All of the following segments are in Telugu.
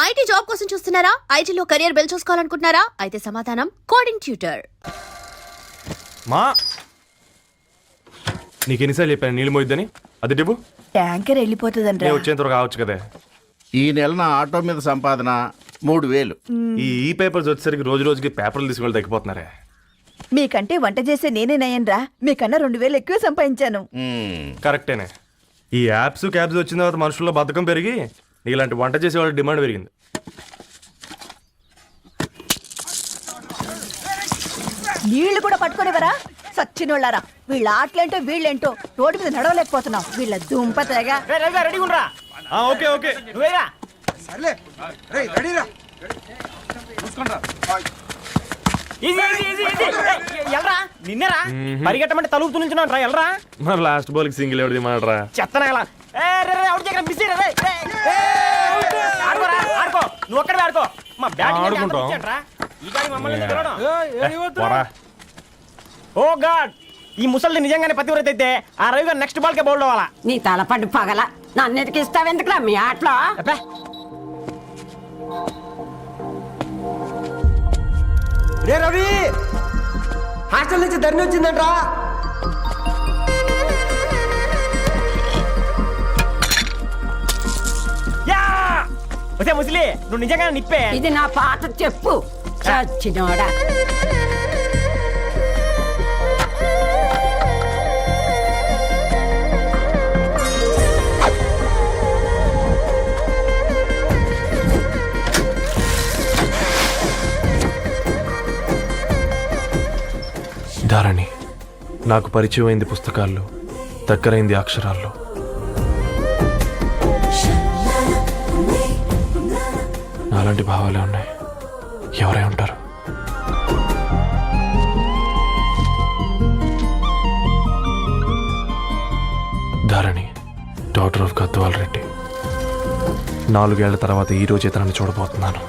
ఐటీ జాబ్ కోసం చూస్తున్నారా? ఐటీలో కెరియర్ బిల్డ్ చూసుకోవాలనుకుంటున్నారా? అయితే సమాధానం కోడింగ్ ట్యూటర్. మా నీకు ఎన్నిసార్లు చెప్పాను నీళ్ళు మోయిద్దని? అది డిబు ట్యాంకర్ వెళ్ళిపోతుందంట. వచ్చేంత కావచ్చు కదా. ఈ నెల నా ఆటో మీద సంపాదన 3000. ఈ పేపర్స్ వచ్చేసరికి రోజు రోజుకి పేపర్లు తీసుకుని తగ్గిపోతున్నారే. మీకంటే వంట చేసే నేనే నయ్యన్రా, మీకన్నా 2000 ఎక్కువ సంపాదించాను. కరెక్టేనే. ఈ యాప్స్ క్యాబ్స్ వచ్చిన తర్వాత మనుషుల్లో బద్ధకం పెరిగి ఇలాంటి వంట చేసే వాళ్ళ డిమాండ్ పెరిగింది. నీళ్లు కూడా పట్టుకునేవరా సచ్చినోళ్ళారా? వీళ్ళ ఆటలేంటో వీళ్ళేంటో రోడ్డు మీద నడవలేకపోతున్నాం. వీళ్ళ దుంప తెగ. ఓకే ఓకే నిన్నరా పరిగెట్టమంటే తలుపుతూ నుంచున్నాను రా. ఎల్రా మరి లాస్ట్ బాల్ కి సింగిల్ ఎవరిది మాట్రా? చెత్తనా ఎలా ఆడుకో, నువ్వు ఒక్కడే ఆడుకో. మా బ్యాటింగ్ ఓ గాడ్, ఈ ముసలి నిజంగానే పతివ్రత అయితే ఆ రవి గారు నెక్స్ట్ బాల్ కే బౌల్డ్ అవ్వాలా. నీ తలపండు పగల నన్నెతికి ఇస్తావెందుకురా మీ ఆటలో? రే రవి, హాస్టల్ నుంచి ధరణి వచ్చిందంట్రా. ఒసే ముసలి, నువ్వు నిజంగానే నిప్పే. ఇది నా పాట చెప్పు చచ్చినోడా. ధారణి నాకు పరిచయం అయింది పుస్తకాల్లో, దగ్గరైంది అక్షరాల్లో. నాలాంటి భావాలే ఉన్నాయి. ఎవరై ఉంటారు? Dharani, doctor of Gadwal Reddy. 4 ఏళ్ల తర్వాత ఈ రోజు ఇతరాన్ని చూడబోతున్నాను.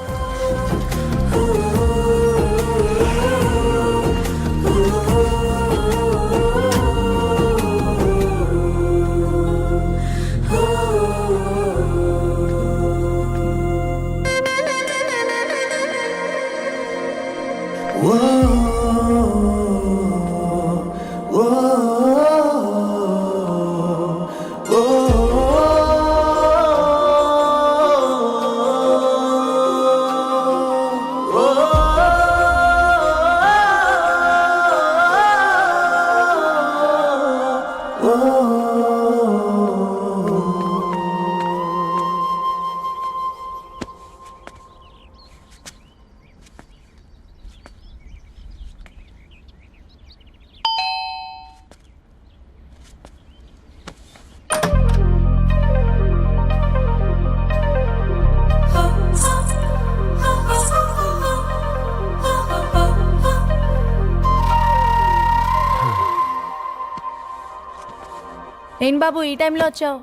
ఏం బాబు ఈ టైంలో వచ్చావు?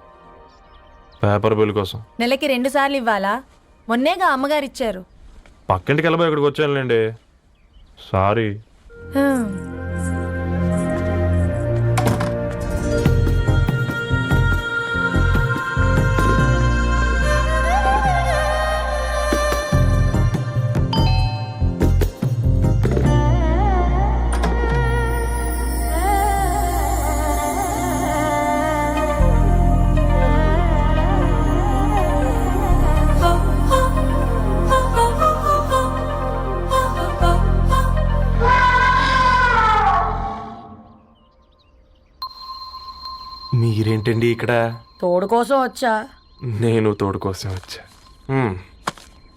పేపర్ బిల్ కోసం. నెలకి 2 సార్లు ఇవ్వాలా? మొన్నేగా అమ్మగారు ఇచ్చారు. పక్కింటికి వెళ్ళబోయి ఇక్కడికి వచ్చానులేండి. సారీ. మీరేంటండి ఇక్కడ? తోడు కోసం వచ్చా. నేను తోడు కోసం వచ్చా.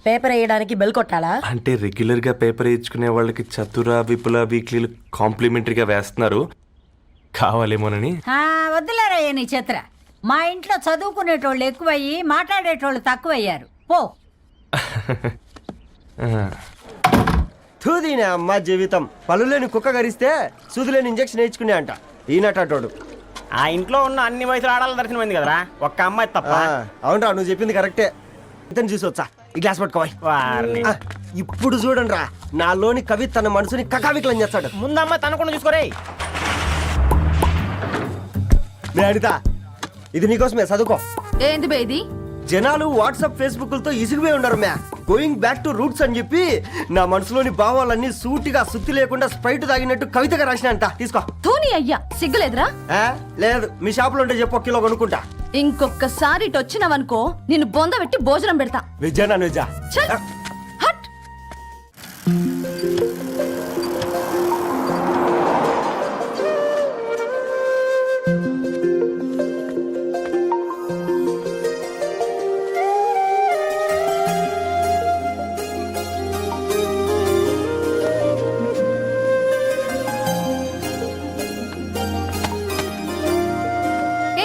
పేపర్ వేయడానికి బెల్ కొట్టాలా? అంటే రెగ్యులర్గా పేపర్ వేయించుకునే వాళ్ళకి చతుర విపుల వీక్లీలు కాంప్లిమెంటరీగా వేస్తున్నారు, కావాలేమోనని. వద్దులేరా నీ చిత్ర. మా ఇంట్లో చదువుకునేటోళ్ళు ఎక్కువయ్యి మాట్లాడేటోళ్ళు తక్కువయ్యారు. పో. తూదీనే అమ్మ జీవితం. పళ్ళులేని కుక్క గరిస్తే సూదులేని ఇంజక్షన్ వేయించుకునే అంట ఈనటోడు. ఆ ఇంట్లో ఉన్న అన్ని వయసులో ఆడాల దర్శనమైంది కదరా, ఒక్క అమ్మాయి తప్ప. అవునరా, నువ్వు చెప్పింది కరెక్టే. ఇతను చూసి వచ్చా, ఈ గ్లాస్ పట్టుకోవాలి. ఇప్పుడు చూడండి రా, నాలోని కవి తన మనసుని కకావికలం చేస్తాడు. ముందమ్మ తనకుండా చూసుకోరే. అనిత, ఇది నీకోసమే, చదువుకో. ఏంది బేది? జనాలు వాట్సాప్ ఫేస్బుక్లతో ఇసిగిపోయి ఉన్నారు మ్యా. గోయింగ్ బ్యాక్ టు రూట్స్ అని చెప్పి నా మనసులోని భావాలన్నీ సూటిగా సుత్తి లేకుండా స్ప్రైట్ తాగినట్టు కవితగా రాసినంట. తీసుకో. ధోని అయ్యా సిగ్గులేదురా? లేదు, మీ షాపులో ఉంటే చెప్పు, 1 కిలో కొనుక్కుంటా. ఇంకొకసారి ఇటు వచ్చినావనుకో నిన్ను బొంద పెట్టి భోజనం పెడతా. వెజ్జా నాన్ వెజ్జా? చల్ హట్.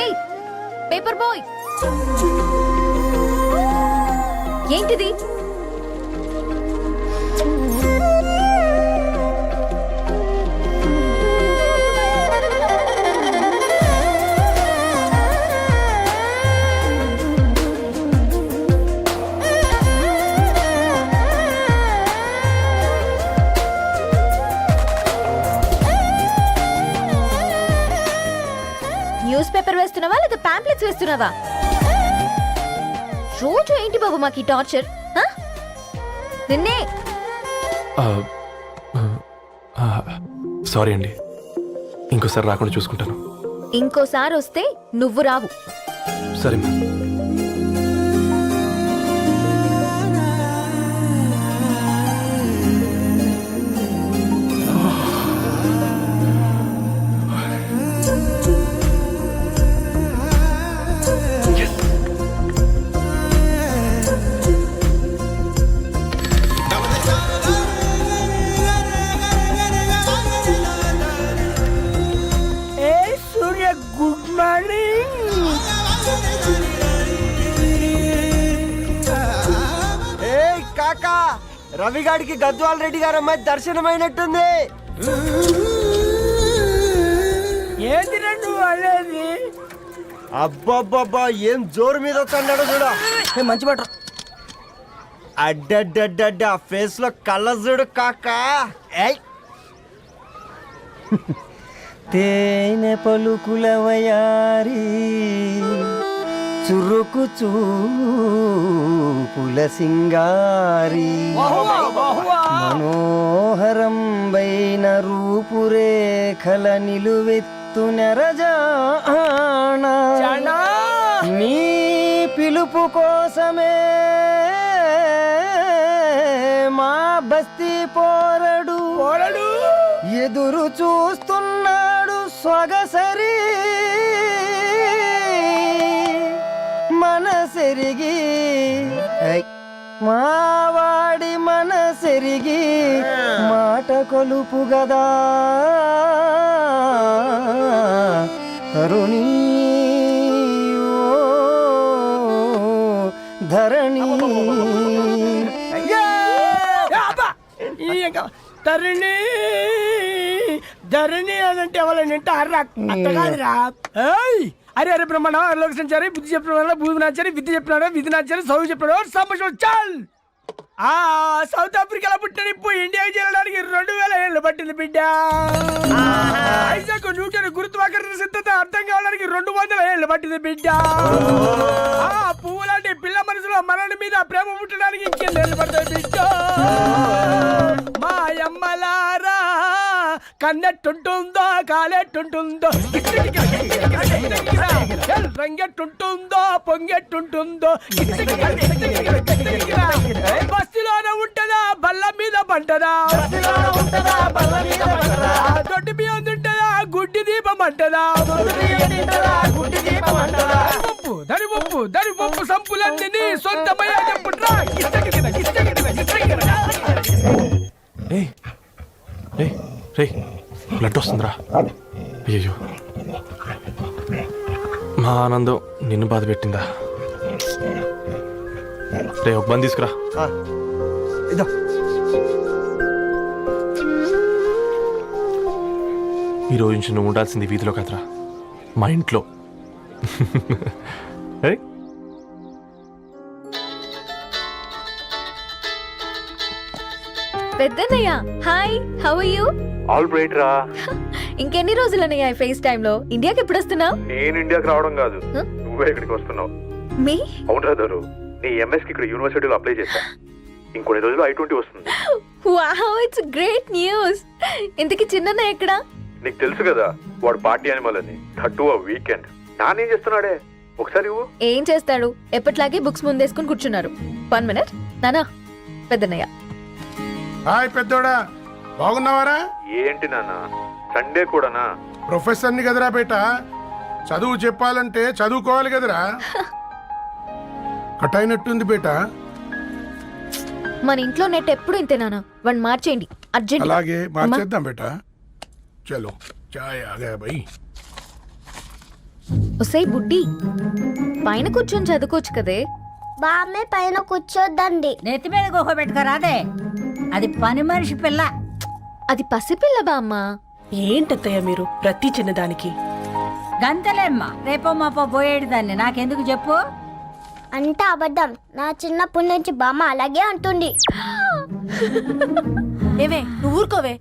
ఏయ్ పేపర్ బాయ్, ఏంటిది? న్యూస్ పేపర్ వేస్తున్నావా లేదా పాంప్లెట్స్ వేస్తున్నావా? రోజు ఏంటి బాబు మాకు ఈ టార్చర్? నిన్నే సారీ అండి, ఇంకోసారి రాకుండా చూసుకుంటాను. ఇంకోసారి వస్తే నువ్వు రావు. సరే మ్యామ్. సూర్య గుడ్ మార్నింగ్. ఏ కాకా, రవిగాడికి గద్వాల్ రెడ్డి గారు అమ్మాయి దర్శనమైనట్టుంది. ఏంటి రెండు అనేది? అబ్బబ్బబ్బా, ఏం జోరు మీద వస్తున్నాడో చూడు. మంచి బట్ట అడ్డడ్డడ్డ ఫేస్ లో కళ్ళ చూడు కాకా. తేనె పలుకుల వయారి చురుకు చూపుల సింగారి మనోహరం వైన రూపురేఖల నిలువెత్తు నెరజానా నీ పిలుపు కోసమే మా బస్తీ పోరడు ఎదురు చూస్తున్నాడు సొగసరి మనసెరిగి మావాడి మనసెరిగి మాట కొలుపు గదా తరుణీ ఓ ధరణి. తరుణి ధరణి అనంటే ఎవరైనా అట్లా కాదురా. అరే అరే బ్రహ్మణ లోక సంచారి బుద్ధి చెప్పిన బుద్ధి నాచారి విద్య చెప్పినాడు విధి నాచారి చదువు చెప్పినాడు సంభాషణ చాల్. సౌత్ ఆఫ్రికాలో పుట్టిన ఇప్పుడు ఇండియాకి చేరడానికి 2000 ఏళ్ళు పట్టింది బిడ్డ. ఐజాక్ న్యూటన్ గురుత్వాకర్షణ సిద్ధత అర్థం కావడానికి 200 ఏళ్ళు పట్టింది బిడ్డ. పువ్వు లాంటి పిల్ల మనసులో మరణి మీద ప్రేమ పుట్టడానికి ఇంకేళ్ళు పడతాయి బిడ్డ. మా అమ్మలారా కన్నెట్టుంటుందో కాలెట్టుంటుందో రంగెట్టుంటుందో పొంగెట్టుంటుందో బస్తిలోనే ఉంటదా బల్ల మీద పంటదా దొడ్డి బియ్యం తింటదా గుడ్డి దీపం అంటదా దరి పప్పు సంపులన్నీ సొంతమయ్యా చెప్పుట్రా. బ్లడ్ వస్తుందిరా. అయ్యో, మా ఆనందం నిన్ను బాధ పెట్టిందా? రే ఒక బంద్ తీసుకురా. ఈ రోజు నుంచి నువ్వు ఉండాల్సింది వీధిలో కదరా, మా ఇంట్లో. పెద్దన్నయ్య hi, how are you? All right రా. ఇంకెన్ని రోజులన్నయ్య ఫేస్ టైమ్ లో? ఇండియాకి ఎప్పుడు వస్తున్నావు? నేను ఇండియాకి రావడం కాదు, నువ్వే ఇక్కడికి వస్తున్నావు. మీ అవునరా దొరు నీ ఎంఎస్కి ఇక్కడ యూనివర్సిటీలో అప్లై చేశా ఇంకొన్ని రోజులు I-20 వస్తుంది. Wow it's great news. ఇంతకి చిన్న ఎక్కడ? నీకు తెలుసు కదా వాడు పార్టీ అనిమల్ అని, థర్టూ ఆ వీకెండ్. నానేం చేస్తున్నాడే ఒకసారి ఇవ్వు. ఏం చేస్తాడు? ఎప్పటిలాగే బుక్స్ ముందేసుకుని కూర్చున్నారు. 1 మినిట్ నానా. పెద్దన్నయ్య హాయ్ పెద్దోడా, బాగున్నావారా? ఏంటి నాన్న సండే కూడానా? ప్రొఫెసర్ని కదరా బేట, చదువు చెప్పాలంటే చదువుకోవాలి కదరా. కట్ అయినట్టుంది బేట. మన ఇంట్లో నెట్ ఎప్పుడు ఇంతే నానా. వన్ మార్చేయండి అర్జెంట్. అలాగే మార్చేద్దాం బేట. చలో చాయ్ ఆగా భయ్. ఒసై బుడ్డి పైన కూర్చొని చదువుకోవచ్చు కదే. బామ్మే పైన కూర్చోద్దండి. నెత్తి మీద గుహ పెట్టుకోరాదే, అది పని మనిషి పిల్ల. అది పసిపిల్ల బామ్మ. ఏంటత్తయ్య మీరు ప్రతి చిన్నదానికి? గంతలేమ్మా, రేపో మాపో పోయేడు దాన్ని నాకెందుకు చెప్పు. అంటే అబద్ధం. నా చిన్నప్పటి నుంచి బామ్మ అలాగే అంటుంది. ఏవే నువ్వు ఊరుకోవే,